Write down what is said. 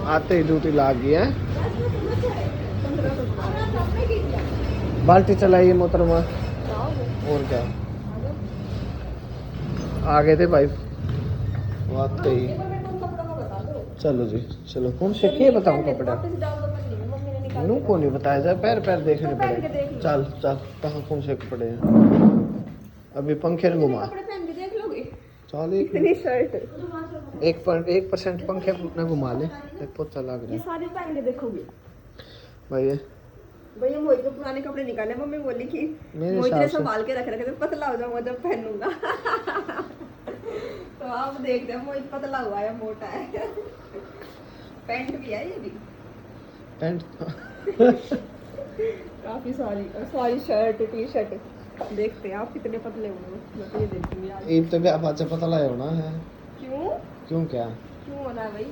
आते ही ड्यूटी लाग गई है। बाल्टी चलाइए मोहतरमा। और क्या आ गए थे भाई आते ही। चलो जी चलो कौन से के बताऊं कपड़ा नू को नहीं बताया जाए पैर पैर देखने पड़े। चल चल कहाँ कौन से कपड़े हैं अभी पंखे ने घुमा चल एक 1% पंखे ने घुमा ले एक पोचा लग रहा है सारे पहन के देखोगे भैया भैया मोहित को पुराने कपड़े निकाले मम्मी बोली कि मोहित ने संभाल के रख रखे थे पतला हो जाऊंगा जब पहनूंगा तो आप देखते हैं मोहित पतला हुआ है मोटा है पैंट भी है ये भी पैंट काफी सारी शर्ट टी शर्ट देखते हैं आप कितने पतले होंगे मैं तो ये देखती हूँ यार ईद तो क्या बात पतला होना है क्यों क्यों क्या क्यों होना है भाई